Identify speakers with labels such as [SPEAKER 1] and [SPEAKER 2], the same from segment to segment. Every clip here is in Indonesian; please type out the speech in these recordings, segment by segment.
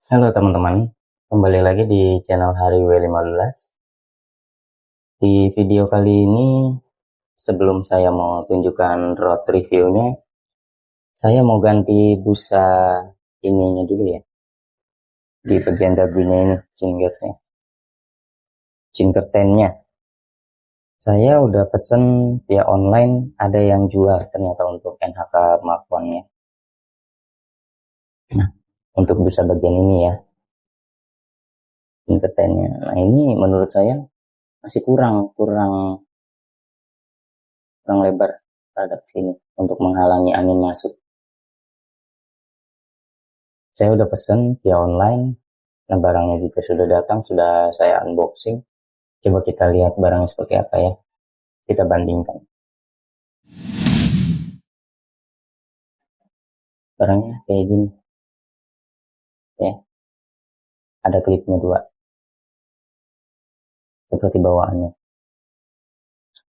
[SPEAKER 1] Halo teman-teman, kembali lagi di channel Hari W15. Di video kali ini, sebelum saya mau tunjukkan road reviewnya, saya mau ganti busa ininya dulu ya. Di bagian dagunya ini, chin curtainnya. Saya udah pesen via online, ada yang jual ternyata untuk NHK Mark I-nya. Nah, untuk busa bagian ini ya, chin curtainnya. Nah ini menurut saya masih kurang lebar terhadap sini untuk menghalangi angin masuk. Saya udah pesen via online, nah barangnya juga sudah datang, sudah saya unboxing. Coba kita lihat barangnya seperti apa ya, kita bandingkan. Barangnya kayak gini ya, ada klipnya 2 seperti bawaannya.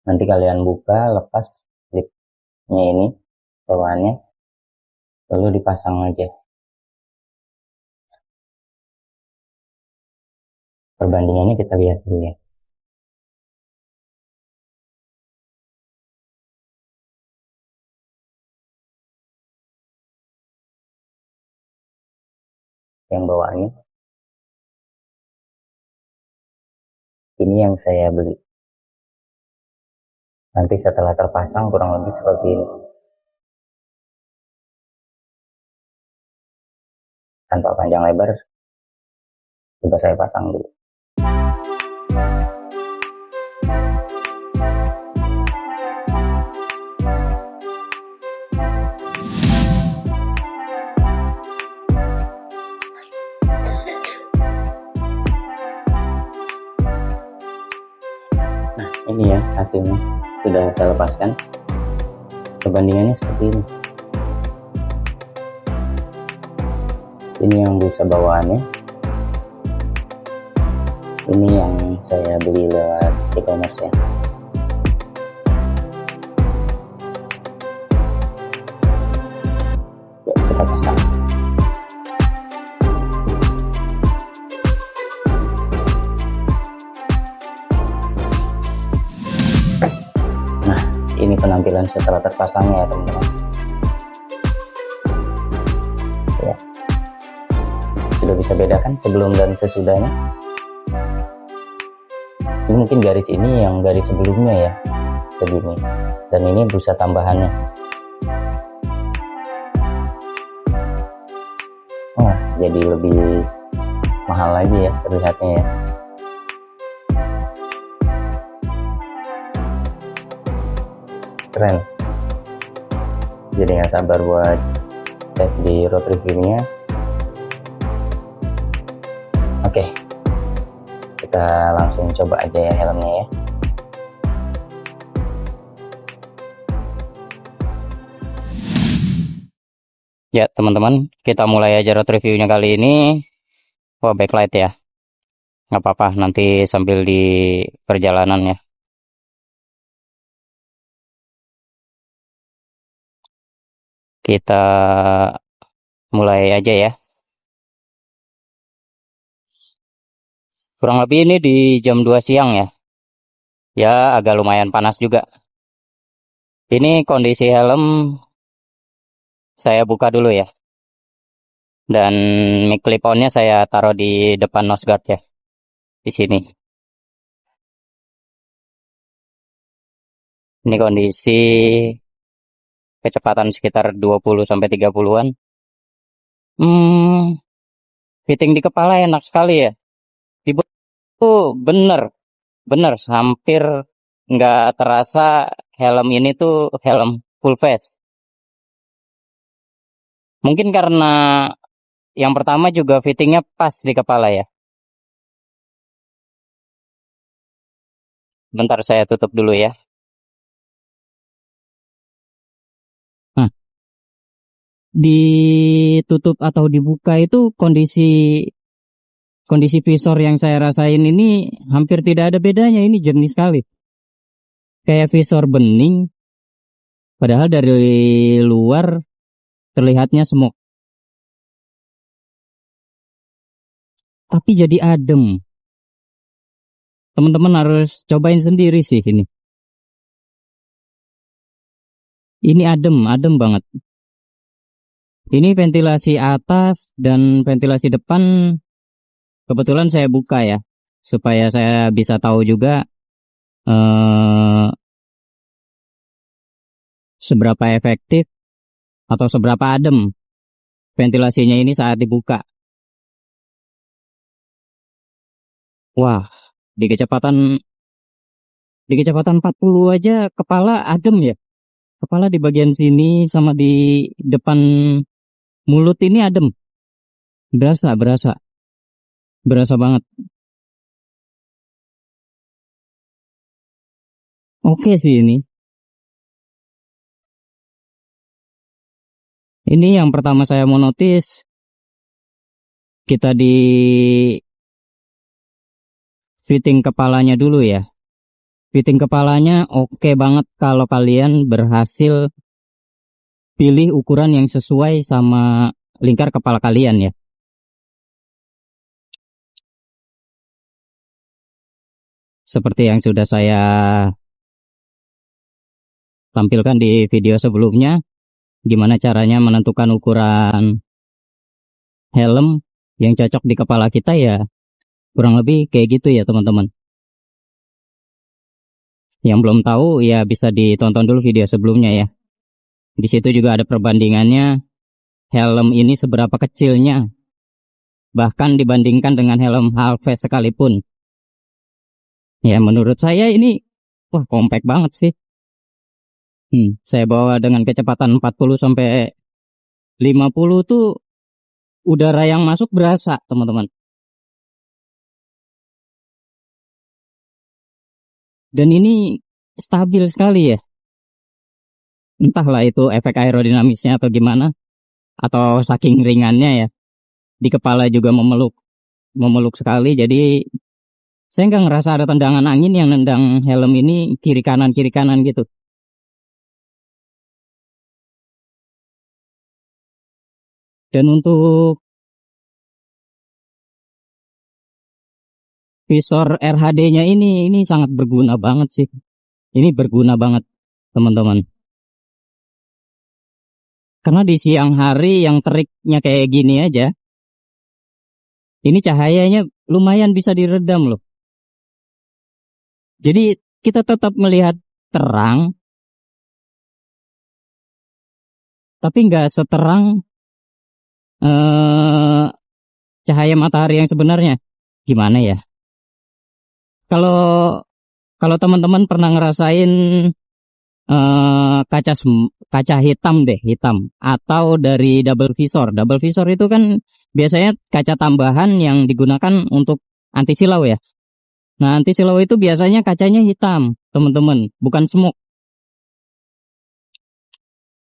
[SPEAKER 1] Nanti kalian buka, lepas klipnya ini bawaannya, lalu dipasang aja. Perbandingannya kita lihat dulu ya. Yang bawaannya ini yang saya beli. Nanti setelah terpasang kurang lebih seperti ini, tanpa panjang lebar. Coba saya pasang dulu. Nah ini ya hasilnya, sudah saya lepaskan. Perbandingannya seperti ini. Ini yang busa bawaannya, ini yang saya beli lewat e-commerce ya. Yuk kita pasang. Nah ini penampilan setelah terpasangnya ya teman-teman ya. Sudah bisa bedakan sebelum dan sesudahnya. Ini mungkin garis ini yang garis sebelumnya ya, segini, dan ini busa tambahannya. Wah jadi lebih mahal lagi ya terlihatnya ya. Keren. Jadi nggak sabar buat tes di road reviewnya. Oke, kita langsung coba aja ya helmnya ya. Ya teman-teman, kita mulai aja road reviewnya kali ini. Wah backlight ya, nggak apa-apa nanti sambil di perjalanan ya. Kita mulai aja ya. Kurang lebih ini di jam 2 siang ya. Ya agak lumayan panas juga. Ini kondisi helm saya buka dulu ya. Dan mic clip-on-nya saya taruh di depan nose guard ya. Di sini. Ini kondisi kecepatan sekitar 20 sampai 30-an. Fitting di kepala enak sekali ya. Di itu bener hampir nggak terasa helm ini tuh helm full face. Mungkin karena yang pertama juga fittingnya pas di kepala ya. Bentar saya tutup dulu ya. Ditutup atau dibuka itu kondisi visor yang saya rasain ini hampir tidak ada bedanya. Ini jernih sekali, kayak visor bening, padahal dari luar terlihatnya smoke. tapi jadi adem. Teman-teman harus cobain sendiri sih ini. Ini adem banget. Ini ventilasi atas dan ventilasi depan kebetulan saya buka ya, supaya saya bisa tahu juga seberapa efektif atau seberapa adem ventilasinya ini saat dibuka. Wah, di kecepatan 40 aja kepala adem ya. Kepala di bagian sini sama di depan mulut ini adem. Berasa banget. Oke sih ini. Ini yang pertama saya mau notice, kita di fitting kepalanya dulu ya. Fitting kepalanya oke banget kalau kalian berhasil pilih ukuran yang sesuai sama lingkar kepala kalian ya. Seperti yang sudah saya tampilkan di video sebelumnya, gimana caranya menentukan ukuran helm yang cocok di kepala kita ya, kurang lebih kayak gitu ya teman-teman. Yang belum tahu ya bisa ditonton dulu video sebelumnya ya. Di situ juga ada perbandingannya helm ini seberapa kecilnya, bahkan dibandingkan dengan helm half face sekalipun. Ya menurut saya ini wah compact banget sih. Saya bawa dengan kecepatan 40 sampai 50 tuh udara yang masuk berasa, teman-teman. Dan ini stabil sekali ya. Entahlah itu efek aerodinamisnya atau gimana, atau saking ringannya ya. Di kepala juga memeluk sekali. Jadi saya nggak ngerasa ada tendangan angin yang nendang helm ini kiri kanan gitu. Dan untuk visor RHD-nya ini sangat berguna banget sih. Ini berguna banget, teman-teman. Karena di siang hari yang teriknya kayak gini aja, ini cahayanya lumayan bisa diredam loh. Jadi kita tetap melihat terang, tapi nggak seterang eh, cahaya matahari yang sebenarnya. Gimana ya? Kalau kalau teman-teman pernah ngerasain kaca hitam deh, hitam atau dari double visor. Double visor itu kan biasanya kaca tambahan yang digunakan untuk anti silau ya. Nah, anti silau itu biasanya kacanya hitam, teman-teman, bukan smoke.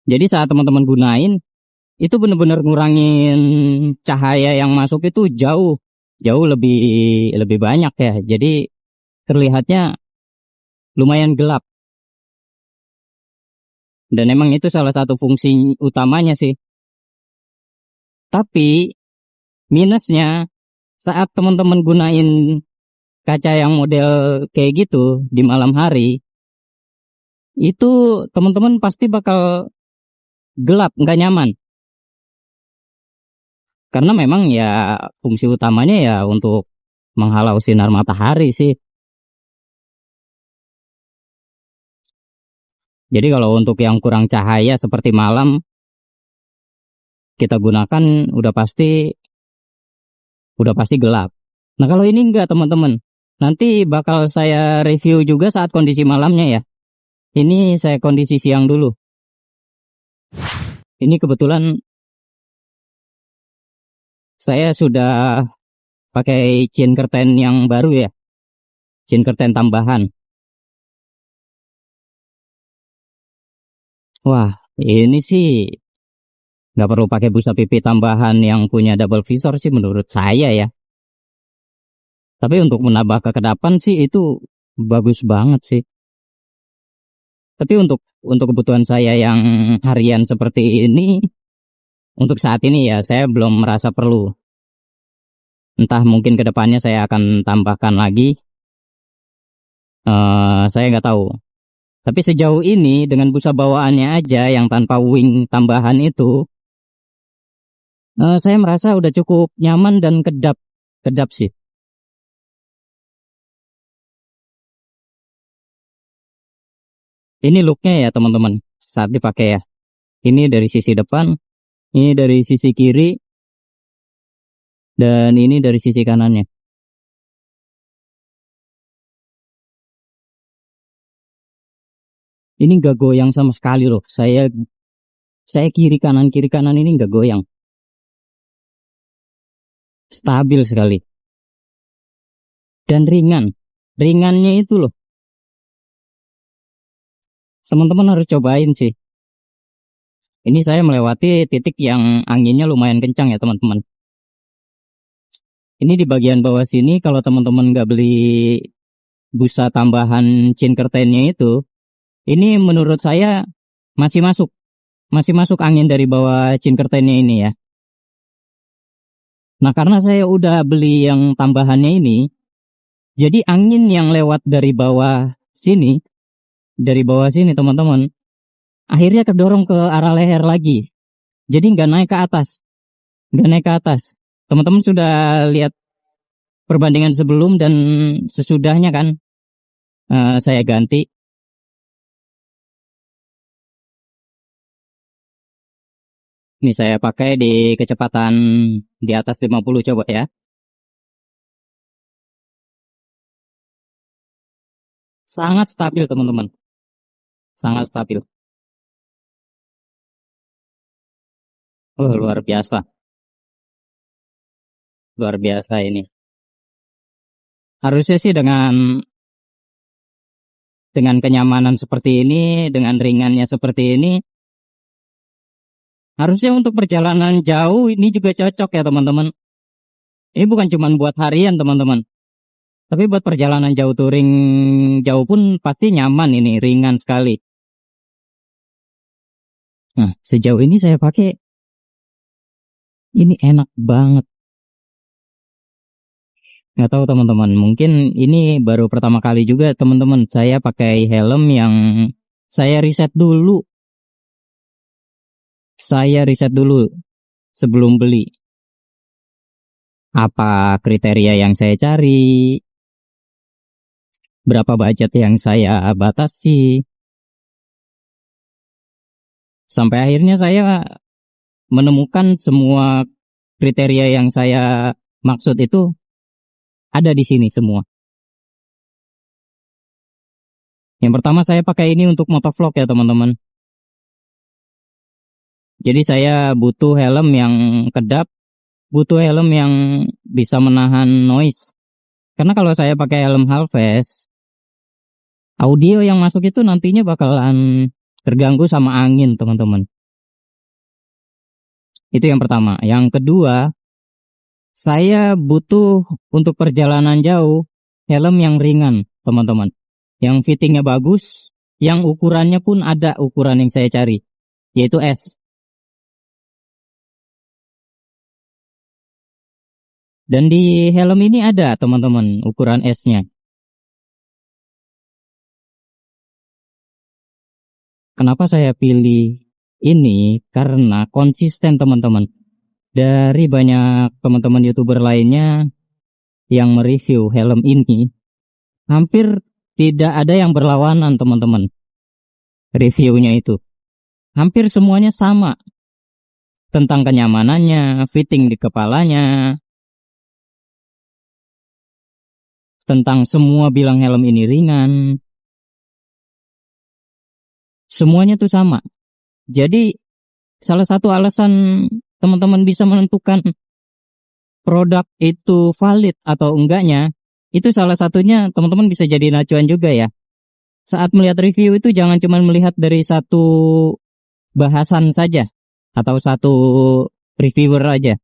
[SPEAKER 1] Jadi saat teman-teman gunain, itu benar-benar ngurangin cahaya yang masuk itu jauh, jauh lebih banyak ya. Jadi terlihatnya lumayan gelap. Dan emang itu salah satu fungsi utamanya sih. Tapi minusnya saat teman-teman gunain kaca yang model kayak gitu di malam hari, itu teman-teman pasti bakal gelap, nggak nyaman. Karena memang ya fungsi utamanya ya untuk menghalau sinar matahari sih. Jadi kalau untuk yang kurang cahaya seperti malam, kita gunakan udah pasti gelap. Nah kalau ini enggak teman-teman, nanti bakal saya review juga saat kondisi malamnya ya. Ini saya kondisi siang dulu. Ini kebetulan saya sudah pakai chain curtain yang baru ya, chain curtain tambahan. Wah, ini sih nggak perlu pakai busa pipi tambahan yang punya double visor sih menurut saya ya. Tapi untuk menambah kekedapan sih itu bagus banget sih. Tapi untuk kebutuhan saya yang harian seperti ini, untuk saat ini ya saya belum merasa perlu. Entah mungkin ke depannya saya akan tambahkan lagi. Saya nggak tahu. Tapi sejauh ini dengan busa bawaannya aja yang tanpa wing tambahan itu, saya merasa udah cukup nyaman dan kedap, kedap sih. Ini looknya ya teman-teman saat dipakai ya. Ini dari sisi depan, ini dari sisi kiri, dan ini dari sisi kanannya. Ini nggak goyang sama sekali loh. Saya kiri kanan ini nggak goyang, stabil sekali dan ringan. Ringannya itu loh, teman-teman harus cobain sih. Ini saya melewati titik yang anginnya lumayan kencang ya teman-teman. Ini di bagian bawah sini kalau teman-teman nggak beli busa tambahan chin curtainnya itu, ini menurut saya masih masuk, masih masuk angin dari bawah chin curtainnya ini ya. Nah karena saya udah beli yang tambahannya ini, jadi angin yang lewat sini, dari bawah sini teman-teman, akhirnya kedorong ke arah leher lagi. Jadi nggak naik ke atas, nggak naik ke atas. Teman-teman sudah lihat perbandingan sebelum dan sesudahnya kan. Saya ganti. Ini saya pakai di kecepatan di atas 50 coba ya. Sangat stabil teman-teman. Sangat stabil. Oh, luar biasa. Luar biasa ini. Harusnya sih dengan kenyamanan seperti ini, dengan ringannya seperti ini, harusnya untuk perjalanan jauh ini juga cocok ya teman-teman. Ini bukan cuma buat harian teman-teman, tapi buat perjalanan jauh touring jauh pun pasti nyaman ini, ringan sekali. Nah, sejauh ini saya pakai, ini enak banget. Nggak tahu teman-teman, mungkin ini baru pertama kali juga teman-teman saya pakai helm yang saya riset dulu. Saya riset dulu sebelum beli. Apa kriteria yang saya cari, berapa budget yang saya batasi. Sampai akhirnya saya menemukan semua kriteria yang saya maksud itu ada di sini semua. Yang pertama saya pakai ini untuk motovlog ya teman-teman. Jadi saya butuh helm yang kedap, butuh helm yang bisa menahan noise. Karena kalau saya pakai helm halves, audio yang masuk itu nantinya bakalan terganggu sama angin teman-teman. Itu yang pertama. Yang kedua, saya butuh untuk perjalanan jauh helm yang ringan teman-teman. Yang fittingnya bagus, yang ukurannya pun ada ukuran yang saya cari, yaitu S. Dan di helm ini ada teman-teman ukuran S-nya. Kenapa saya pilih ini? Karena konsisten teman-teman. Dari banyak teman-teman YouTuber lainnya yang mereview helm ini, hampir tidak ada yang berlawanan teman-teman. Reviewnya itu. Hampir semuanya sama. Tentang kenyamanannya, fitting di kepalanya, tentang semua bilang helm ini ringan. Semuanya tuh sama. Jadi salah satu alasan teman-teman bisa menentukan produk itu valid atau enggaknya, itu salah satunya teman-teman bisa jadi acuan juga ya. Saat melihat review itu jangan cuma melihat dari satu bahasan saja atau satu reviewer aja.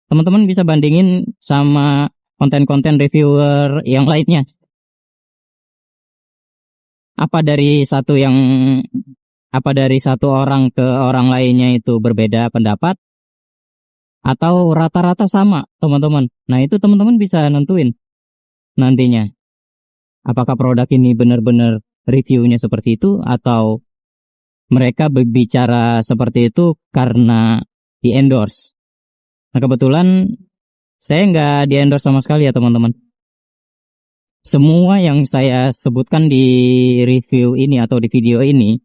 [SPEAKER 1] Teman-teman bisa bandingin sama konten-konten reviewer yang lainnya. Apa dari satu yang apa dari satu orang ke orang lainnya itu berbeda pendapat, atau rata-rata sama, teman-teman. Nah, itu teman-teman bisa nentuin nantinya. Apakah produk ini benar-benar reviewnya seperti itu atau mereka berbicara seperti itu karena di-endorse. Nah, kebetulan saya nggak di-endorse sama sekali ya, teman-teman. Semua yang saya sebutkan di review ini atau di video ini,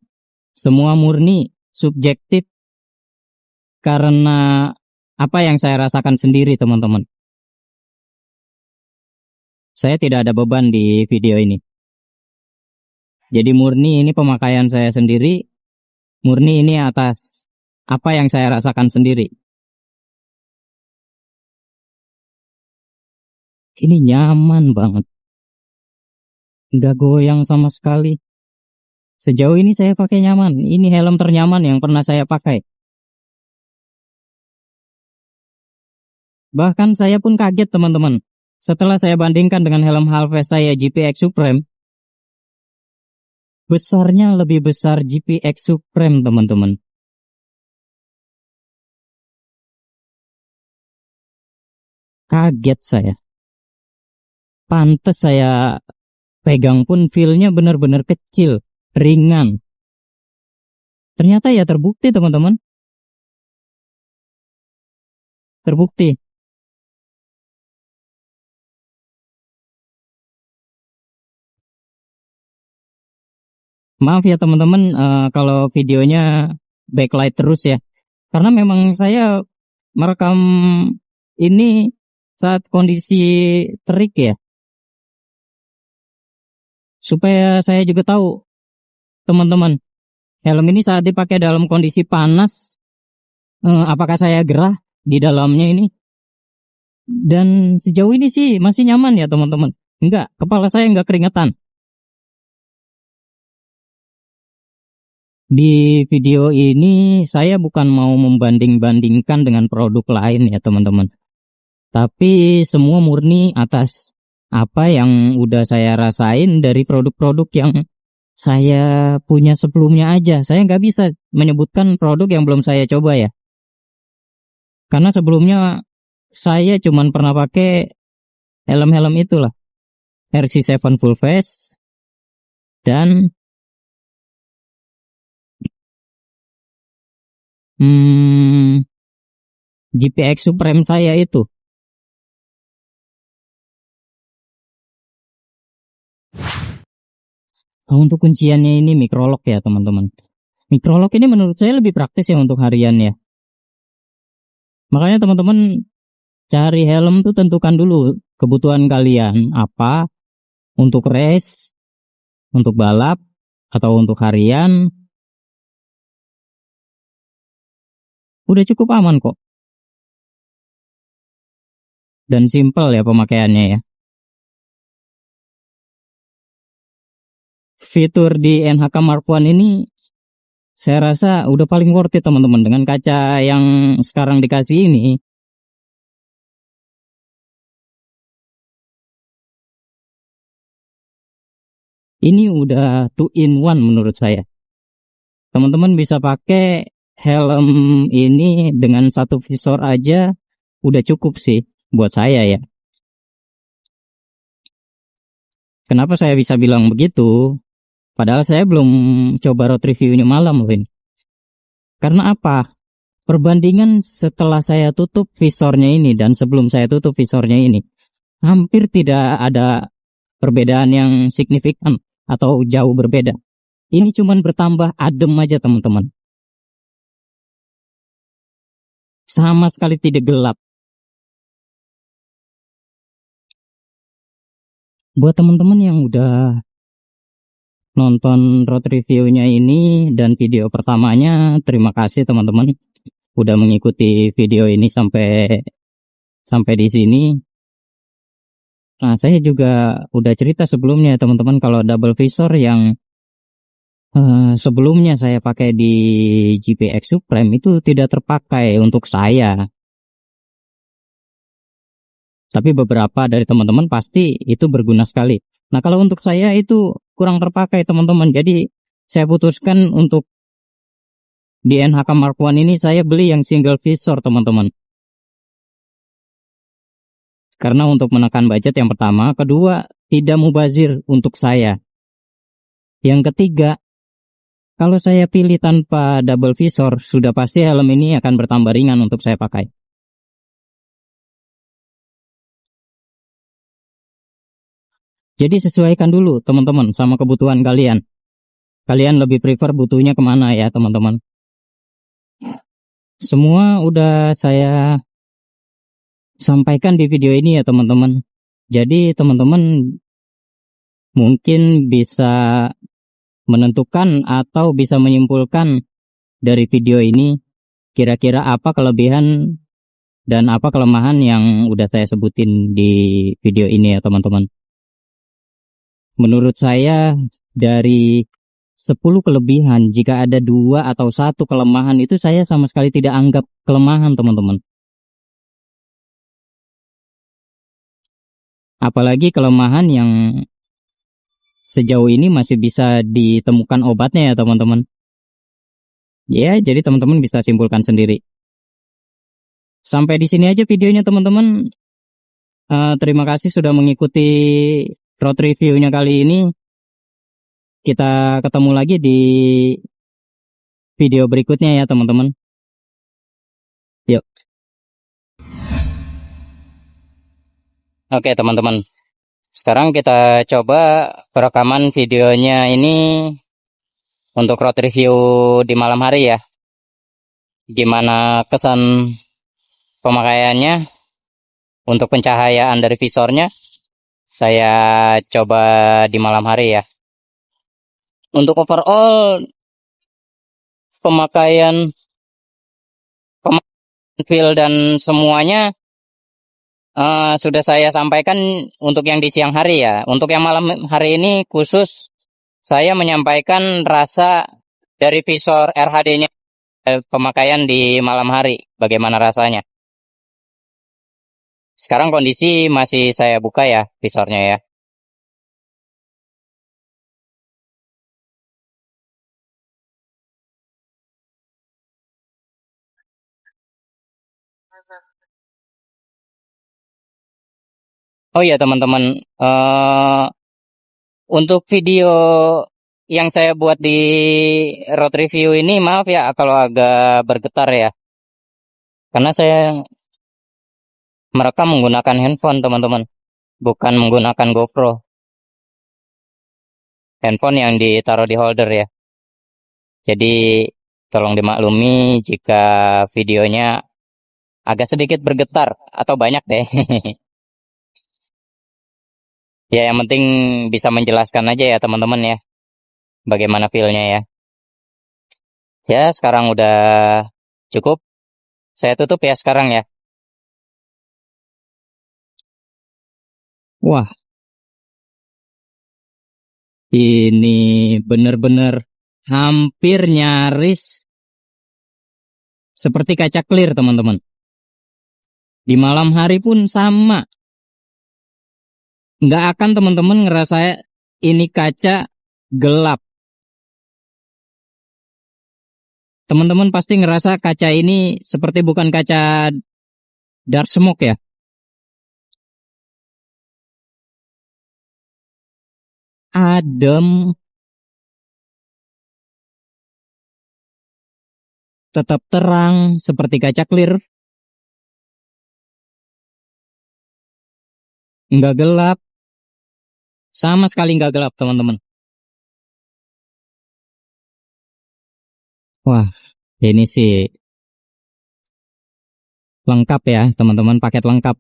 [SPEAKER 1] semua murni subjektif karena apa yang saya rasakan sendiri, teman-teman. Saya tidak ada beban di video ini. Jadi murni ini pemakaian saya sendiri, murni ini atas apa yang saya rasakan sendiri. Ini nyaman banget. Nggak goyang sama sekali. Sejauh ini saya pakai nyaman. Ini helm ternyaman yang pernah saya pakai. Bahkan saya pun kaget, teman-teman. Setelah saya bandingkan dengan helm Halves saya GPX Supreme, besarnya lebih besar GPX Supreme, teman-teman. Kaget saya. Pantes saya pegang pun feel-nya benar-benar kecil, ringan. Ternyata ya terbukti, teman-teman. Terbukti. Maaf ya, teman-teman, kalau videonya backlight terus ya. Karena memang saya merekam ini saat kondisi terik ya. Supaya saya juga tahu, teman-teman, helm ini saat dipakai dalam kondisi panas, apakah saya gerah di dalamnya ini? Dan sejauh ini sih masih nyaman ya, teman-teman. Enggak, kepala saya enggak keringetan. Di video ini saya bukan mau membanding-bandingkan dengan produk lain ya, teman-teman. Tapi semua murni atas apa yang udah saya rasain dari produk-produk yang saya punya sebelumnya aja. Saya nggak bisa menyebutkan produk yang belum saya coba ya. Karena sebelumnya saya cuman pernah pakai helm-helm itulah. RC7 full face dan GPX Supreme saya itu. Nah, untuk kunciannya ini microlock ya, teman-teman. Microlock ini menurut saya lebih praktis ya untuk harian ya. Makanya teman-teman cari helm tuh tentukan dulu kebutuhan kalian apa untuk race, untuk balap, atau untuk harian. Udah cukup aman kok. Dan simple ya pemakaiannya ya. Fitur di NHK Mark I ini saya rasa udah paling worth it, teman-teman. Dengan kaca yang sekarang dikasih ini, udah 2 in 1 menurut saya. Teman-teman bisa pakai helm ini dengan satu visor aja udah cukup sih buat saya ya. Kenapa saya bisa bilang begitu? Padahal saya belum coba road reviewnya malam loh ini. Karena apa? Perbandingan setelah saya tutup visornya ini dan sebelum saya tutup visornya ini, hampir tidak ada perbedaan yang signifikan atau jauh berbeda. Ini cuman bertambah adem aja, teman-teman. Sama sekali tidak gelap. Buat teman-teman yang udah nonton road reviewnya ini dan video pertamanya, terima kasih teman-teman udah mengikuti video ini sampai di sini. Nah, saya juga udah cerita sebelumnya teman-teman kalau double visor yang sebelumnya saya pakai di GPX Supreme itu tidak terpakai untuk saya. Tapi beberapa dari teman-teman pasti itu berguna sekali. Nah, kalau untuk saya itu kurang terpakai, teman-teman. Jadi, saya putuskan untuk di NHK Mark I ini saya beli yang single visor, teman-teman. Karena untuk menekan budget yang pertama, kedua, tidak mubazir untuk saya. Yang ketiga, kalau saya pilih tanpa double visor, sudah pasti helm ini akan bertambah ringan untuk saya pakai. Jadi sesuaikan dulu teman-teman sama kebutuhan kalian. Kalian lebih prefer butuhnya kemana ya teman-teman. Semua udah saya sampaikan di video ini ya teman-teman. Jadi teman-teman mungkin bisa menentukan atau bisa menyimpulkan dari video ini kira-kira apa kelebihan dan apa kelemahan yang udah saya sebutin di video ini ya teman-teman. Menurut saya dari 10 kelebihan, jika ada 2 atau 1 kelemahan itu saya sama sekali tidak anggap kelemahan teman-teman. Apalagi kelemahan yang sejauh ini masih bisa ditemukan obatnya ya teman-teman. Ya, jadi teman-teman bisa simpulkan sendiri. Sampai di sini aja videonya teman-teman. Terima kasih sudah mengikuti road review-nya kali ini. Kita ketemu lagi di video berikutnya ya teman-teman. Yuk. Oke teman-teman. Sekarang kita coba perekaman videonya ini untuk road review di malam hari ya. Gimana kesan pemakaiannya untuk pencahayaan dari visornya. Saya coba di malam hari ya. Untuk overall pemakaian feel dan semuanya sudah saya sampaikan untuk yang di siang hari ya. Untuk yang malam hari ini khusus saya menyampaikan rasa dari visor RHD-nya pemakaian di malam hari. Bagaimana rasanya? Sekarang kondisi masih saya buka ya visornya ya. Oh iya teman-teman, untuk video yang saya buat di road review ini maaf ya kalau agak bergetar ya. Karena saya merekam menggunakan handphone teman-teman, bukan menggunakan GoPro. Handphone yang ditaruh di holder ya. Jadi tolong dimaklumi jika videonya agak sedikit bergetar atau banyak deh. Ya yang penting bisa menjelaskan aja ya teman-teman ya. Bagaimana feel-nya ya. Ya sekarang udah cukup. Saya tutup ya sekarang ya. Wah, ini bener-bener hampir nyaris seperti kaca clear teman-teman. Di malam hari pun sama. Nggak akan teman-teman ngerasa ini kaca gelap. Teman-teman pasti ngerasa kaca ini seperti bukan kaca dark smoke ya. Adem, tetap terang seperti kaca clear. Nggak gelap. Sama sekali nggak gelap teman-teman. Wah, ini sih lengkap ya teman-teman, paket lengkap.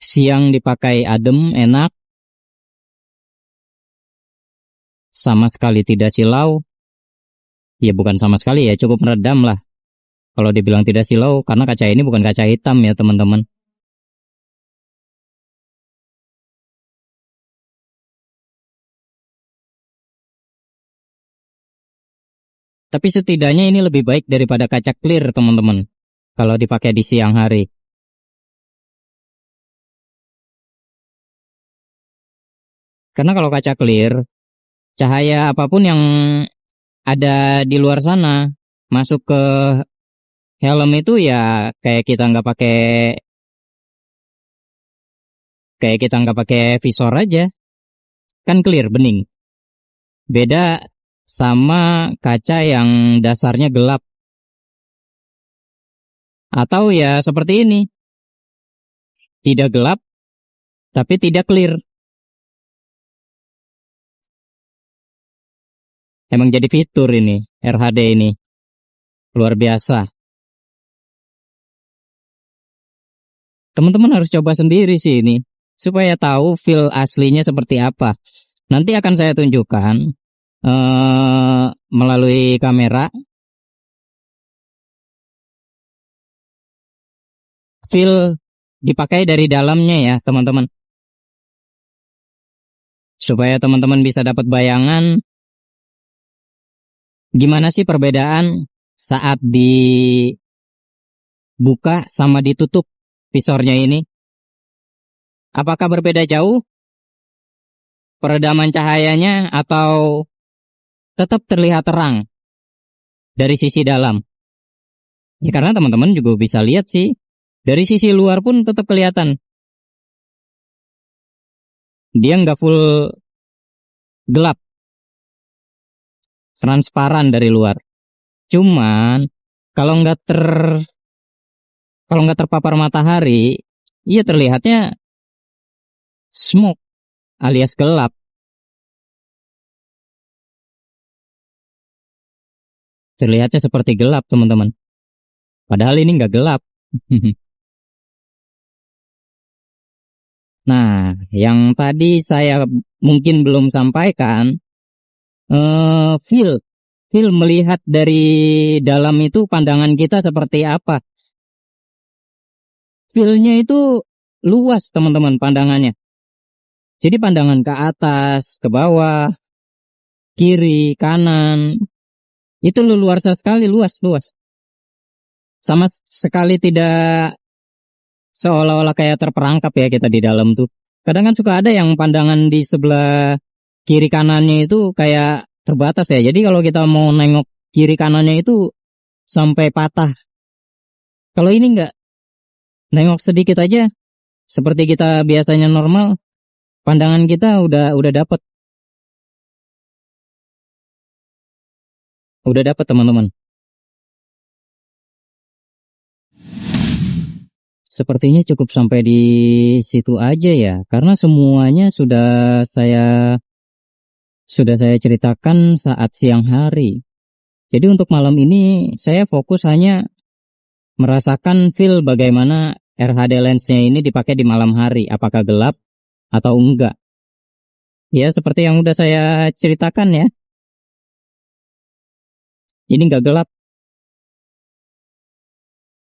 [SPEAKER 1] Siang dipakai adem, enak. Sama sekali tidak silau. Ya bukan sama sekali ya, cukup meredam lah. Kalau dibilang tidak silau, karena kaca ini bukan kaca hitam ya teman-teman. Tapi setidaknya ini lebih baik daripada kaca clear teman-teman. Kalau dipakai di siang hari. Karena kalau kaca clear, cahaya apapun yang ada di luar sana masuk ke helm itu ya kayak kita nggak pakai visor aja, kan clear bening. Beda sama kaca yang dasarnya gelap, atau ya seperti ini, tidak gelap tapi tidak clear. Emang jadi fitur ini RHD ini luar biasa. Teman-teman harus coba sendiri sih ini supaya tahu feel aslinya seperti apa. Nanti akan saya tunjukkan melalui kamera feel dipakai dari dalamnya ya teman-teman, supaya teman-teman bisa dapat bayangan gimana sih perbedaan saat dibuka sama ditutup visornya ini. Apakah berbeda jauh peredaman cahayanya atau tetap terlihat terang dari sisi dalam? Ya karena teman-teman juga bisa lihat sih, dari sisi luar pun tetap kelihatan. Dia nggak full gelap, transparan dari luar. Cuman kalau nggak terpapar matahari, iya terlihatnya smoke alias gelap. Terlihatnya seperti gelap teman-teman. Padahal ini nggak gelap. Nah, yang tadi saya mungkin belum sampaikan, feel melihat dari dalam itu pandangan kita seperti apa. Feel-nya itu luas teman-teman pandangannya. Jadi pandangan ke atas, ke bawah, kiri, kanan, itu luar sekali, luas. Sama sekali tidak seolah-olah kayak terperangkap ya kita di dalam tuh. Kadang kan suka ada yang pandangan di sebelah kiri kanannya itu kayak terbatas ya. Jadi kalau kita mau nengok kiri kanannya itu sampai patah. Kalau ini enggak, nengok sedikit aja seperti kita biasanya normal, pandangan kita udah dapat. Udah dapat teman-teman. Sepertinya cukup sampai di situ aja ya, karena semuanya sudah saya ceritakan saat siang hari. Jadi untuk malam ini saya fokus hanya merasakan feel bagaimana RHD lensnya ini dipakai di malam hari, apakah gelap atau enggak. Ya seperti yang udah saya ceritakan ya, ini enggak gelap.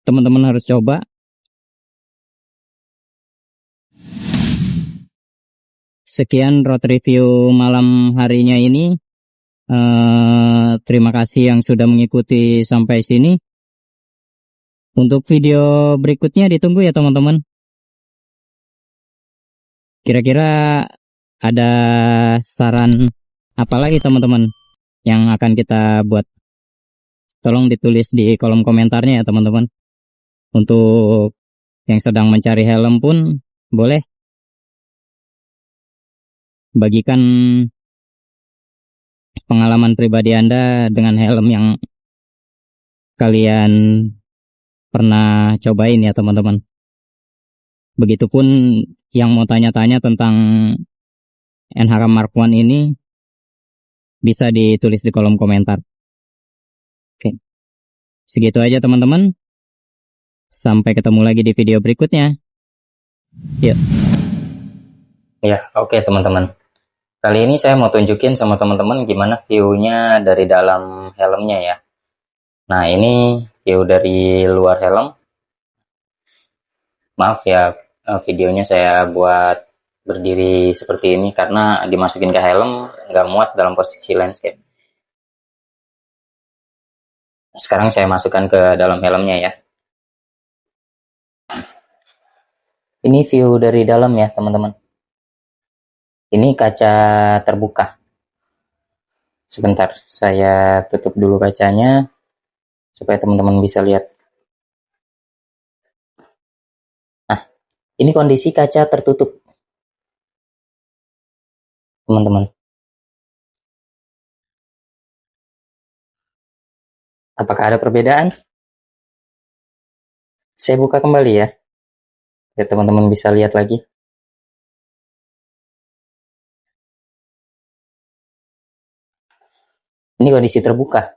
[SPEAKER 1] Teman-teman harus coba. Sekian road review malam harinya ini. Terima kasih yang sudah mengikuti sampai sini. Untuk video berikutnya ditunggu ya teman-teman. Kira-kira ada saran apa lagi teman-teman yang akan kita buat? Tolong ditulis di kolom komentarnya ya teman-teman. Untuk yang sedang mencari helm pun boleh bagikan pengalaman pribadi Anda dengan helm yang kalian pernah cobain ya teman-teman. Begitupun yang mau tanya-tanya tentang NHK Mark I ini bisa ditulis di kolom komentar. Oke, segitu aja teman-teman. Sampai ketemu lagi di video berikutnya. Yuk. Ya, oke teman-teman. Kali ini saya mau tunjukin sama teman-teman gimana view-nya dari dalam helmnya ya. Nah, ini view dari luar helm. Maaf ya, videonya saya buat berdiri seperti ini karena dimasukin ke helm nggak muat dalam posisi landscape. Sekarang saya masukkan ke dalam helmnya ya. Ini view dari dalam ya teman-teman. Ini kaca terbuka. Sebentar, saya tutup dulu kacanya. supaya teman-teman bisa lihat. Nah, ini kondisi kaca tertutup, teman-teman. Apakah ada perbedaan? Saya buka kembali ya, biar teman-teman bisa lihat lagi. Ini kondisi terbuka.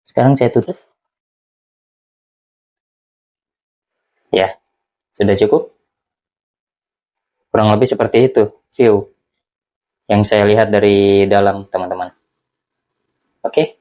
[SPEAKER 1] Sekarang saya tutup. Ya, sudah cukup. Kurang lebih seperti itu view yang saya lihat dari dalam, teman-teman. Oke.